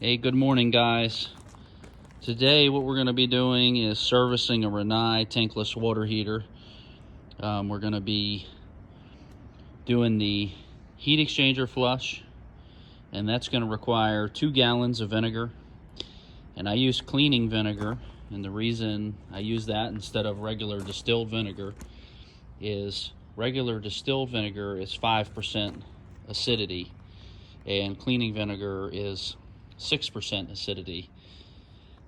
Hey, good morning, guys. Today what we're going to be doing is servicing a Rinnai tankless water heater. We're going to be doing the heat exchanger flush, and that's going to require 2 gallons of vinegar. And I use cleaning vinegar, and the reason I use that instead of regular distilled vinegar is regular distilled vinegar is 5% acidity, and cleaning vinegar is 6% acidity.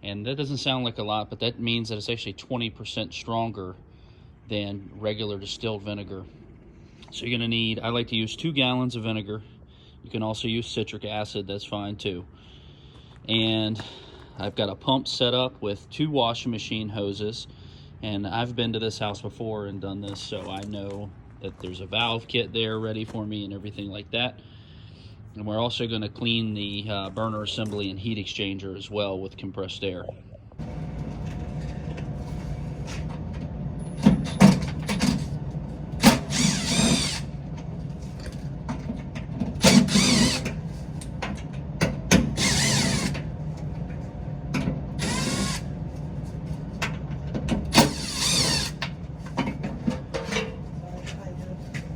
And that doesn't sound like a lot, but that means that it's actually 20% stronger than regular distilled vinegar. So you're gonna need, I like to use 2 gallons of vinegar. You can also use citric acid, that's fine too. And I've got a pump set up with 2 washing machine hoses. And I've been to this house before and done this, so I know that there's a valve kit there ready for me and everything like that. And we're also going to clean the burner assembly and heat exchanger as well with compressed air.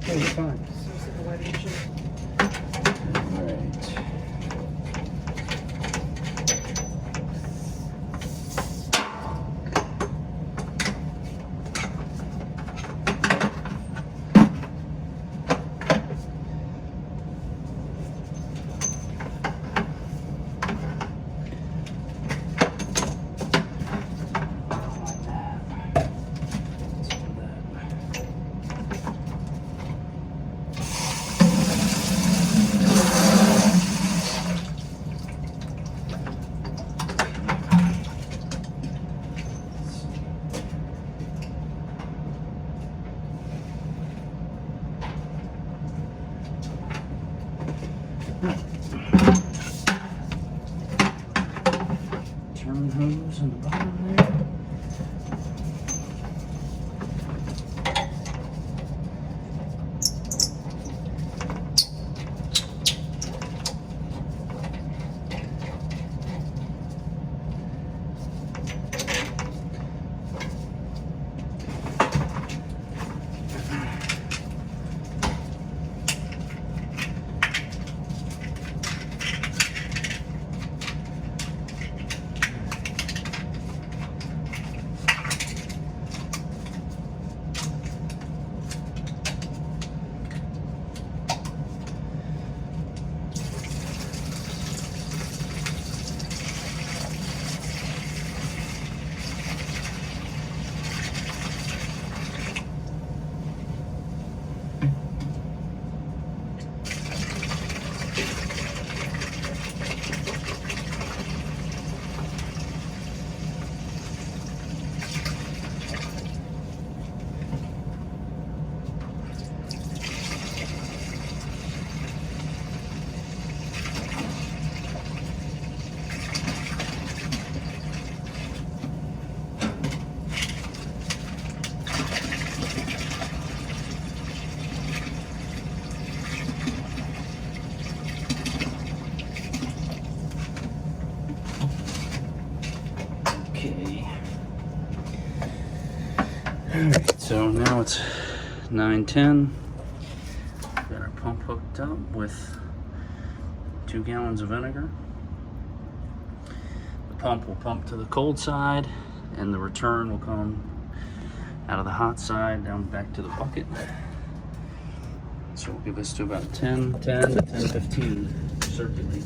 Oh, you're fine. Turn hose on the bottom there. Okay. Alright, so now it's 9:10. Got our pump hooked up with 2 gallons of vinegar. The pump will pump to the cold side, and the return will come out of the hot side down back to the bucket. So we'll give this to about 10 to 10:15 circulate.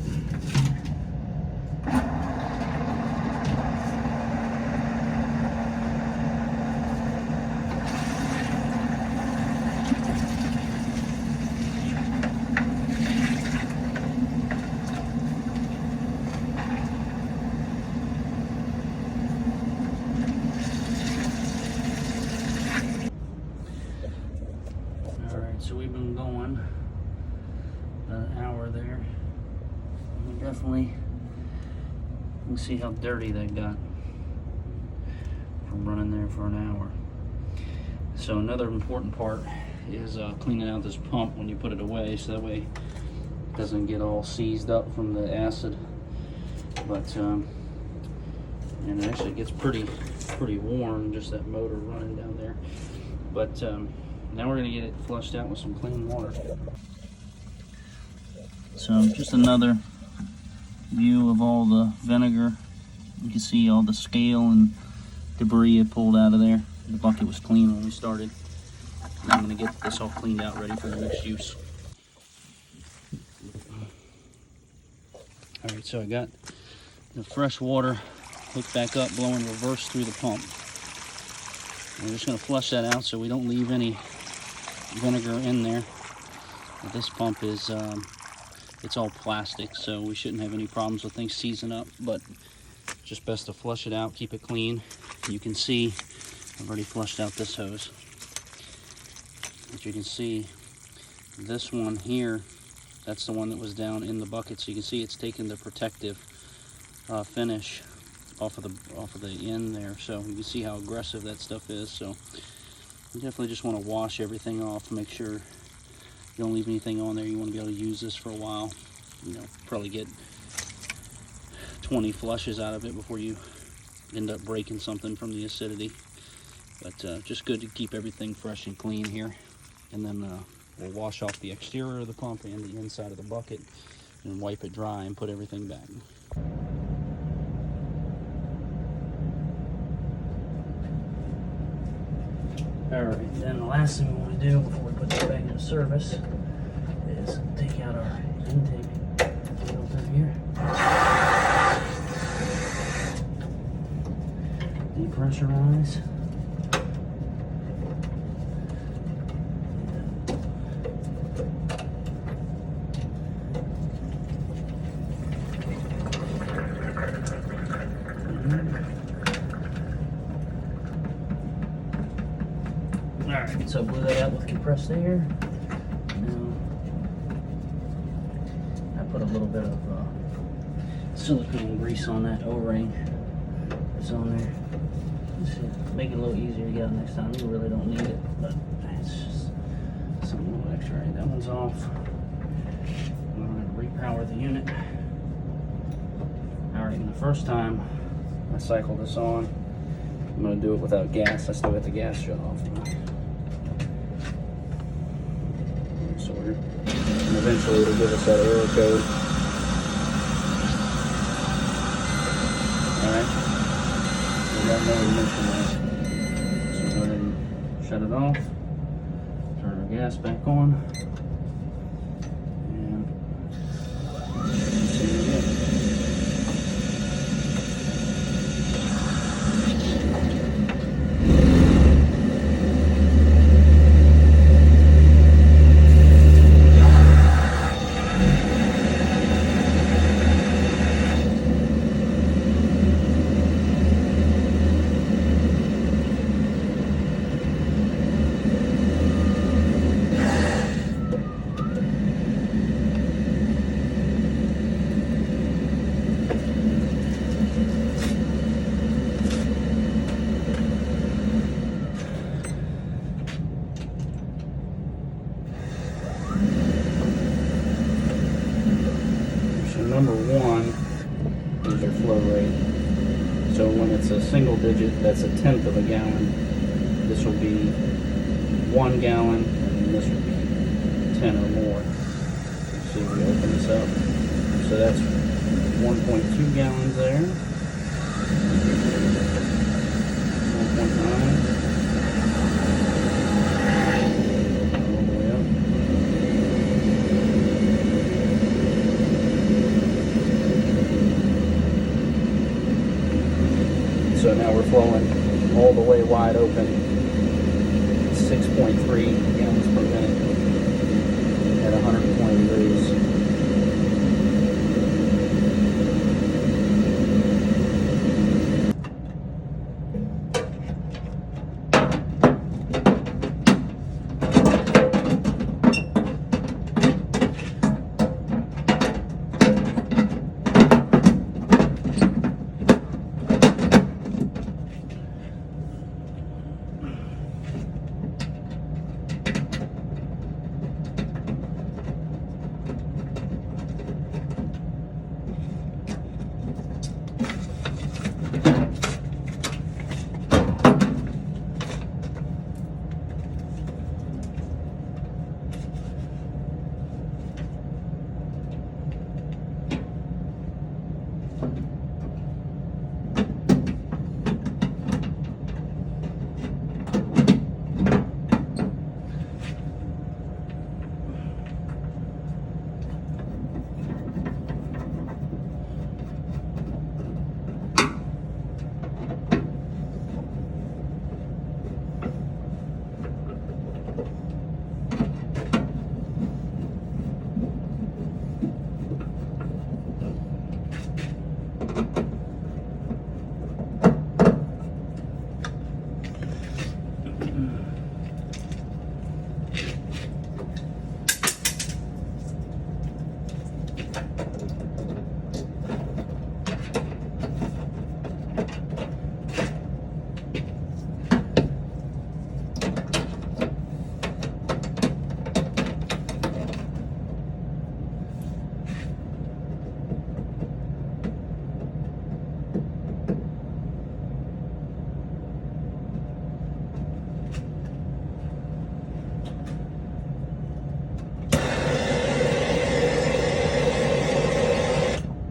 So we've been going an hour there. We definitely can see how dirty they got from running there for an hour. So another important part is cleaning out this pump when you put it away, so that way it doesn't get all seized up from the acid. But and it actually gets pretty warm, just that motor running down there. But now we're gonna get it flushed out with some clean water. So just another view of all the vinegar. You can see all the scale and debris it pulled out of there. The bucket was clean when we started. And I'm gonna get this all cleaned out, ready for the next use. All right, so I got the fresh water hooked back up, blowing reverse through the pump. We're just gonna flush that out so we don't leave any vinegar in there. But this pump is, it's all plastic, so we shouldn't have any problems with things seizing up, but just best to flush it out, keep it clean. You can see I've already flushed out this hose. As you can see, this one here, that's the one that was down in the bucket. So you can see it's taken the protective finish off of the end there. So you can see how aggressive that stuff is. So you definitely just want to wash everything off, make sure you don't leave anything on there. You want to be able to use this for a while. You know, probably get 20 flushes out of it before you end up breaking something from the acidity. But just good to keep everything fresh and clean here. And then we'll wash off the exterior of the pump and the inside of the bucket and wipe it dry and put everything back. Alright, then the last thing we want to do before we put this back into service is take out our intake filter here. Depressurize. Alright, so blew that out with compressed air. Now, I put a little bit of silicone grease on that O-ring that's on there. Just make it a little easier to get out next time. You really don't need it, but it's just something a little extra. Right, that one's off. I'm going to repower the unit. Alright, and the first time I cycle this on, I'm going to do it without gas. I still got the gas shut off. And eventually it'll give us that error code. Alright. We got no ignition there. So go ahead and shut it off. Turn our gas back on. And see it again. Number one is your flow rate. So when it's a single digit, that's 1/10 of a gallon. This will be 1 gallon, and this will be 10 or more. So we open this up. So that's 1.2 gallons there. 1.9. So now we're flowing all the way wide open, 6.3 gallons per minute at 120 degrees.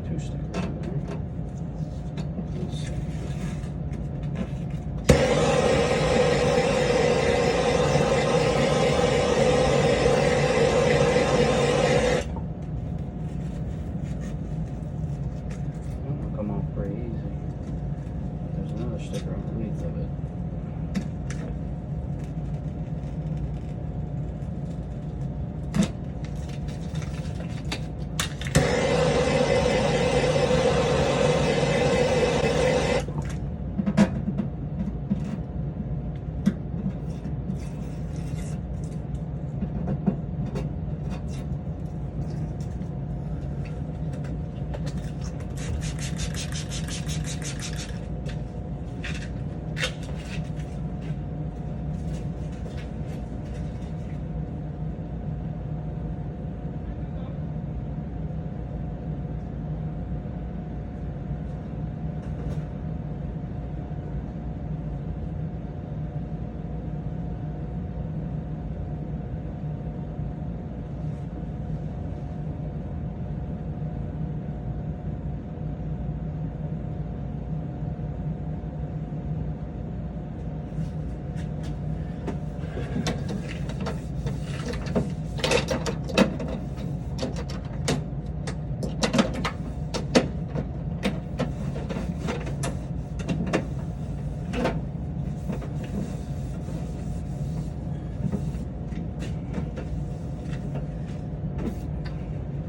Two stickers in there. Let's see. That'll come off pretty easy. There's another sticker underneath of it.